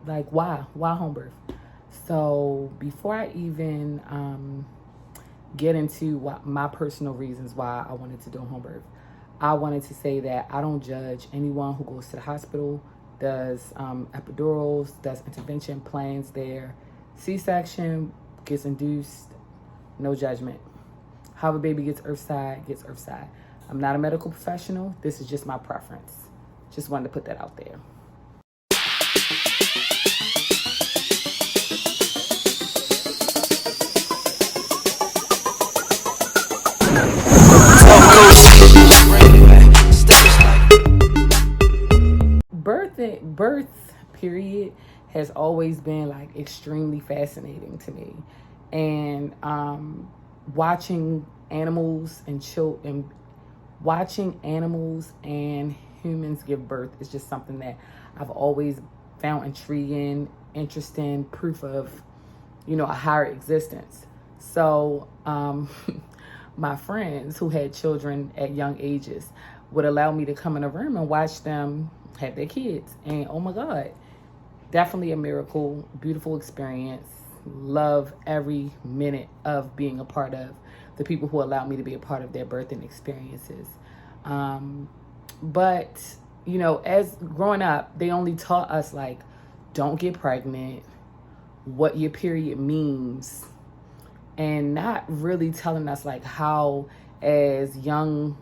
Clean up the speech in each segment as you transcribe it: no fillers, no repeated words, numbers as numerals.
Like, why home birth? So before I even get into my personal reasons why I wanted to do home birth, I wanted to say that I don't judge anyone who goes to the hospital, does epidurals, does intervention, plans their C-section, gets induced. No judgment. How a baby gets earthside, gets earthside. I'm not a medical professional. This is just my preference. Just wanted to put that out there. Birth period has always been like extremely fascinating to me, and watching animals and watching animals and humans give birth is just something that I've always found intriguing, interesting, proof of, a higher existence. So my friends who had children at young ages would allow me to come in a room and watch them have their kids. And oh my God, definitely a miracle, beautiful experience. Love every minute of being a part of the people who allowed me to be a part of their birthing experiences. But, as growing up, they only taught us like, don't get pregnant, what your period means, and not really telling us like how, as young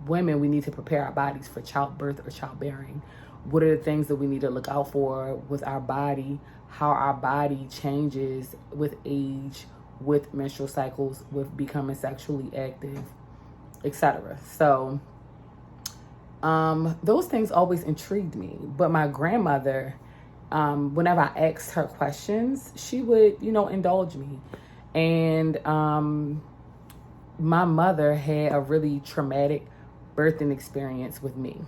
women, we need to prepare our bodies for childbirth or childbearing. What are the things that we need to look out for with our body, how our body changes with age, with menstrual cycles, with becoming sexually active, etc. So those things always intrigued me. But my grandmother, whenever I asked her questions, she would, indulge me. And my mother had a really traumatic birthing experience with me.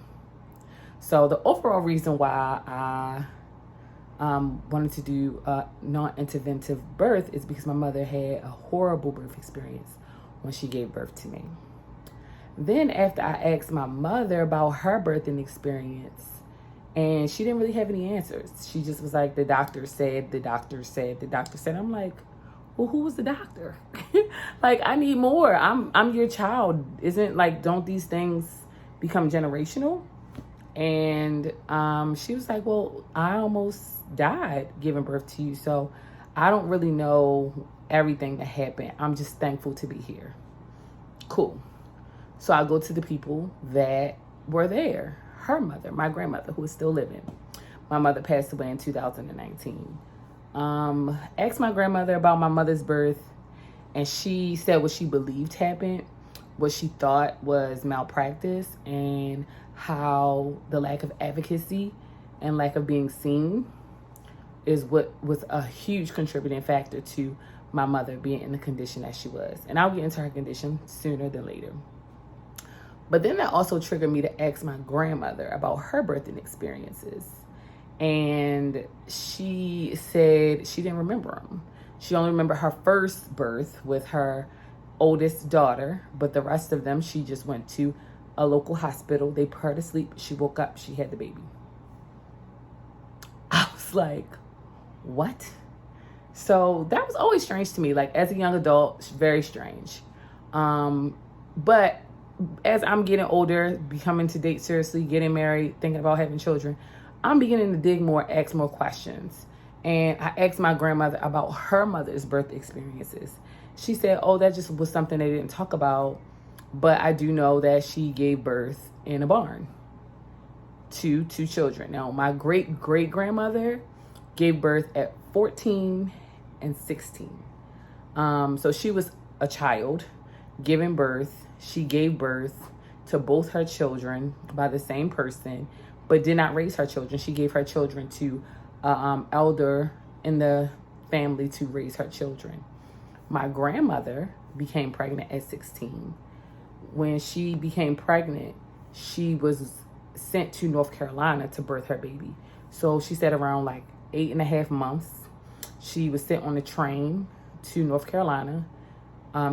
So the overall reason why I wanted to do a non-interventive birth is because my mother had a horrible birth experience when she gave birth to me. Then after I asked my mother about her birthing experience, and she didn't really have any answers. She just was like, the doctor said, the doctor said, the doctor said. I'm like, well, who was the doctor? Like, I need more. I'm your child. Don't these things become generational? And she was like, well, I almost died giving birth to you, so I don't really know everything that happened. I'm just thankful to be here. Cool. So I go to the people that were there. Her mother, my grandmother, who is still living. My mother passed away in 2019. Asked my grandmother about my mother's birth, and she said what she believed happened, what she thought was malpractice, and how the lack of advocacy and lack of being seen is what was a huge contributing factor to my mother being in the condition that she was. And I'll get into her condition sooner than later. But then that also triggered me to ask my grandmother about her birthing experiences. And she said she didn't remember them. She only remembered her first birth with her oldest daughter, but the rest of them, she just went to a local hospital. They put her to sleep. She woke up. She had the baby. I was like, what? So that was always strange to me. Like, as a young adult, very strange. But as I'm getting older, becoming to date seriously, getting married, thinking about having children, I'm beginning to dig more, ask more questions. And I asked my grandmother about her mother's birth experiences. She said, oh, that just was something they didn't talk about. But I do know that she gave birth in a barn to 2 children. Now, my great-great-grandmother gave birth at 14 and 16. So she was a child giving birth. She gave birth to both her children by the same person, but did not raise her children. She gave her children to elder in the family to raise her children. My grandmother became pregnant at 16. When she became pregnant, she was sent to North Carolina to birth her baby. So she said around like 8.5 months, she was sent on a train to North Carolina.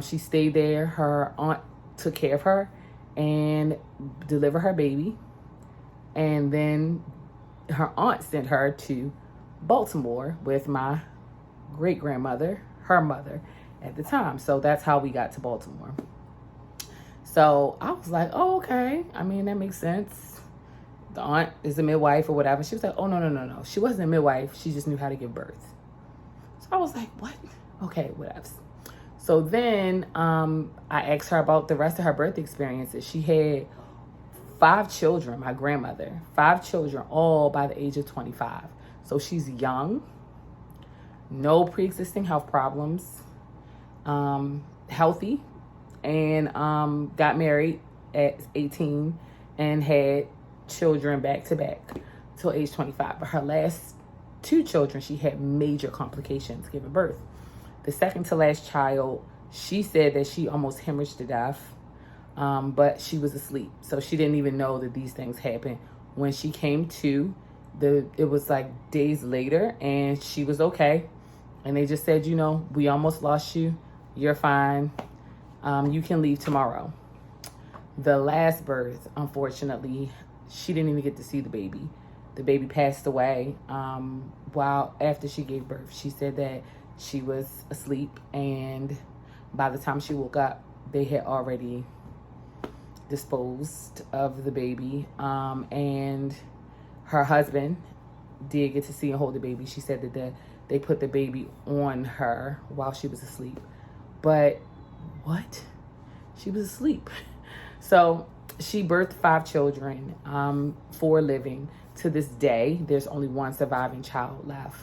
She stayed there. Her aunt took care of her and delivered her baby. And then her aunt sent her to Baltimore with my great grandmother, her mother at the time. So that's how we got to Baltimore. So I was like, oh, okay. I mean, that makes sense. The aunt is a midwife or whatever. She was like, oh, no. She wasn't a midwife. She just knew how to give birth. So I was like, what? Okay, whatever. So then I asked her about the rest of her birth experiences. She had 5 children, my grandmother, 5 children, all by the age of 25. So she's young, no pre-existing health problems, healthy, and got married at 18 and had children back to back till age 25. But her last 2 children, she had major complications giving birth. The second to last child, she said that she almost hemorrhaged to death, but she was asleep. So she didn't even know that these things happened. When she came to, it was like days later, and she was okay. And they just said, you know, we almost lost you. You're fine. You can leave tomorrow. The last birth, unfortunately, she didn't even get to see the baby. The baby passed away while after she gave birth. She said that she was asleep, and by the time she woke up, they had already disposed of the baby. And her husband did get to see and hold the baby. She said that they put the baby on her while she was asleep. But what? She was asleep. So she birthed 5 children, 4 living. To this day, there's only 1 surviving child left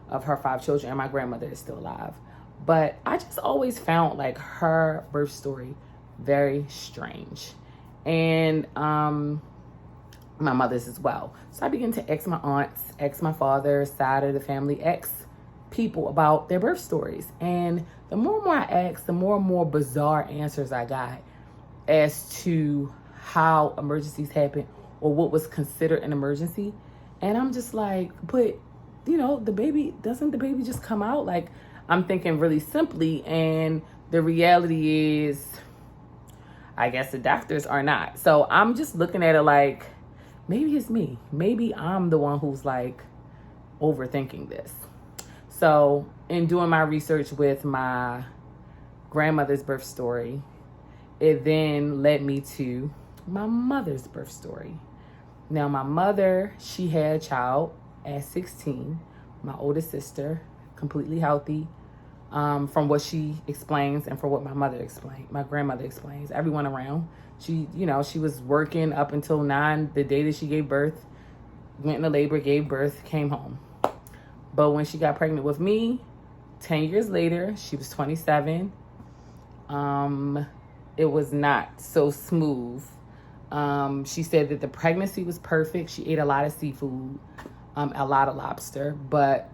of her 5 children, and my grandmother is still alive. But I just always found like her birth story very strange. And my mother's as well. So I began to ask my aunts, ask my father's side of the family, ask people about their birth stories. And the more and more I asked, the more and more bizarre answers I got as to how emergencies happen or what was considered an emergency. And I'm just like, but, you know, doesn't the baby just come out? Like, I'm thinking really simply, and the reality is, I guess the doctors are not. So I'm just looking at it like, maybe it's me. Maybe I'm the one who's like overthinking this. So in doing my research with my grandmother's birth story, it then led me to my mother's birth story. Now, my mother, she had a child at 16, my oldest sister, completely healthy, from what she explains and from what my mother explained, my grandmother explains, everyone around. She, you know, she was working up until 9, the day that she gave birth, went into labor, gave birth, came home. But when she got pregnant with me, 10 years later, she was 27. It was not so smooth. She said that the pregnancy was perfect. She ate a lot of seafood, a lot of lobster. But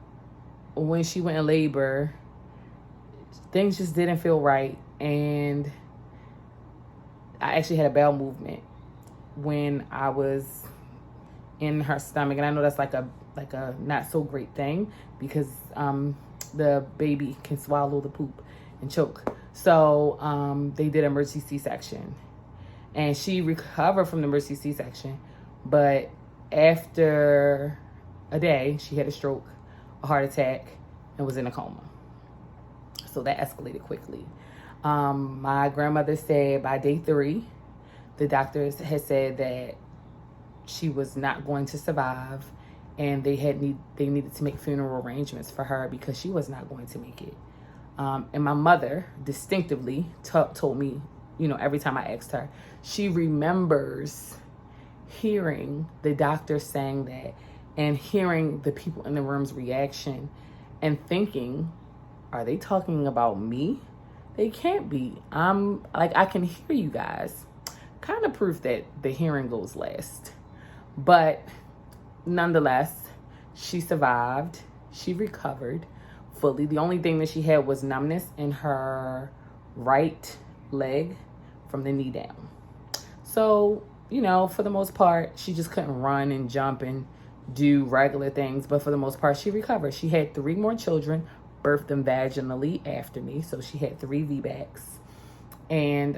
when she went in labor, things just didn't feel right. And I actually had a bowel movement when I was in her stomach. And I know that's like a not so great thing, because the baby can swallow the poop and choke. So they did emergency C-section. And she recovered from the emergency C-section. But after a day, she had a stroke, a heart attack, and was in a coma. So that escalated quickly. My grandmother said by day 3, the doctors had said that she was not going to survive, and they needed to make funeral arrangements for her because she was not going to make it. And my mother distinctively told me, you know, every time I asked her, she remembers hearing the doctor saying that and hearing the people in the room's reaction and thinking, are they talking about me? They can't be. I'm like, I can hear you guys. Kind of proof that the hearing goes last. But nonetheless, she survived. She recovered fully. The only thing that she had was numbness in her right leg from the knee down. So, you know, for the most part, she just couldn't run and jump and do regular things. But for the most part, she recovered. She had 3 more children, birthed them vaginally after me. So she had 3 VBACs. And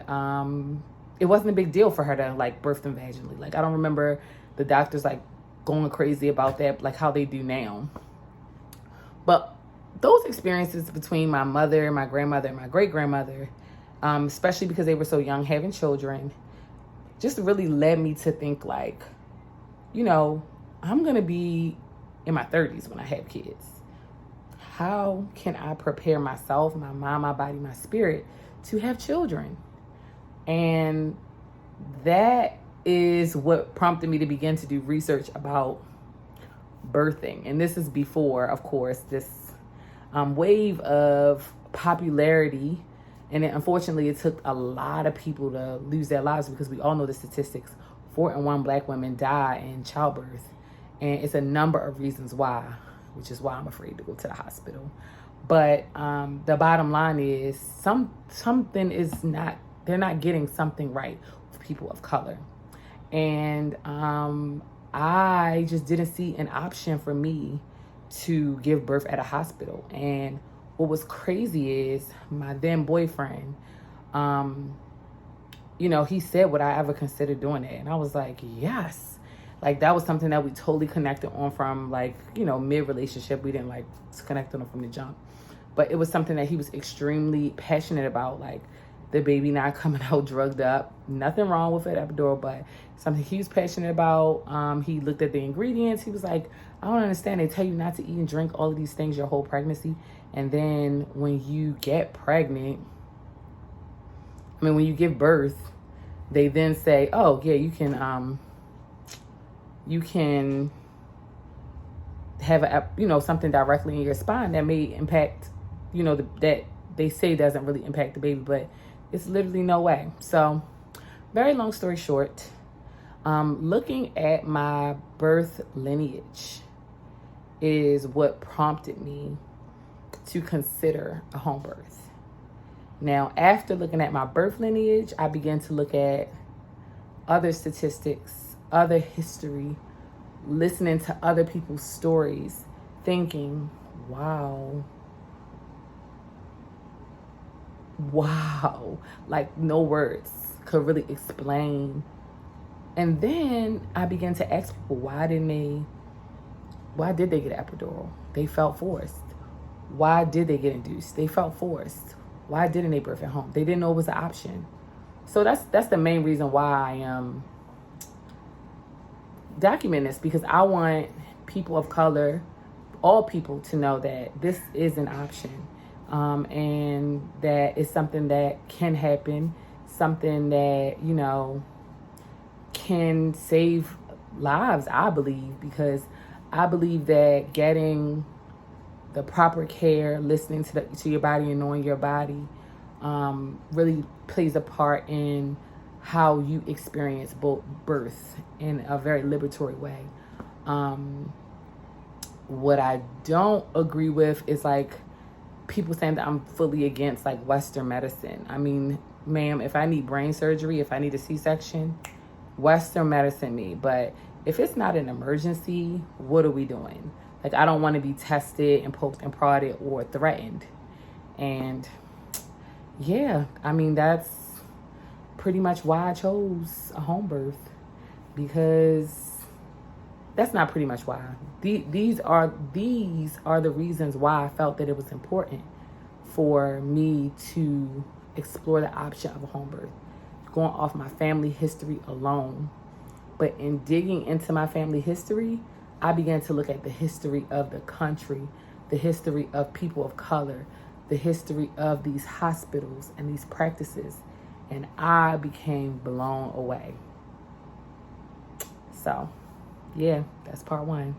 it wasn't a big deal for her to like birth them vaginally. Like, I don't remember the doctors like going crazy about that, like how they do now. But those experiences between my mother, my grandmother, and my great-grandmother, especially because they were so young having children, just really led me to think like, I'm going to be in my 30s when I have kids. How can I prepare myself, my mind, my body, my spirit to have children? And that is what prompted me to begin to do research about birthing. And this is before, of course, this wave of popularity. And unfortunately, it took a lot of people to lose their lives, because we all know the statistics. 4 in 1 Black women die in childbirth. And it's a number of reasons why, which is why I'm afraid to go to the hospital. But the bottom line is something is not, they're not getting something right with people of color. And I just didn't see an option for me to give birth at a hospital. And what was crazy is my then boyfriend, he said, would I ever consider doing it? And I was like, yes. Like, that was something that we totally connected on from, like, mid-relationship. We didn't, like, connect on from the jump. But it was something that he was extremely passionate about, like, the baby not coming out drugged up. Nothing wrong with it, epidural, but something he was passionate about. He looked at the ingredients. He was like, I don't understand. They tell you not to eat and drink all of these things your whole pregnancy. And then when you get pregnant, when you give birth, they then say, oh, yeah, you can have something directly in your spine that may impact, that they say doesn't really impact the baby, but it's literally no way. So, very long story short, looking at my birth lineage is what prompted me to consider a home birth. Now, after looking at my birth lineage, I began to look at other statistics, other history, listening to other people's stories, thinking, wow, like no words could really explain. And then I began to ask people, why did they get epidural? They felt forced. Why did they get induced? They felt forced. Why didn't they birth at home? They didn't know it was an option. So that's the main reason why I am documenting this, because I want people of color, all people, to know that this is an option, and that it's something that can happen, something that, can save lives, I believe, because I believe that getting the proper care, listening to your body and knowing your body, really plays a part in how you experience both birth in a very liberatory way. What I don't agree with is like people saying that I'm fully against like Western medicine. I mean, ma'am, if I need brain surgery, if I need a C-section, Western medicine me. But if it's not an emergency, what are we doing? Like, I don't want to be tested and poked and prodded or threatened. And yeah, that's pretty much why I chose a home birth, because that's not pretty much why. These are the reasons why I felt that it was important for me to explore the option of a home birth, going off my family history alone. But in digging into my family history, I began to look at the history of the country, the history of people of color, the history of these hospitals and these practices, and I became blown away. So, yeah, that's part 1.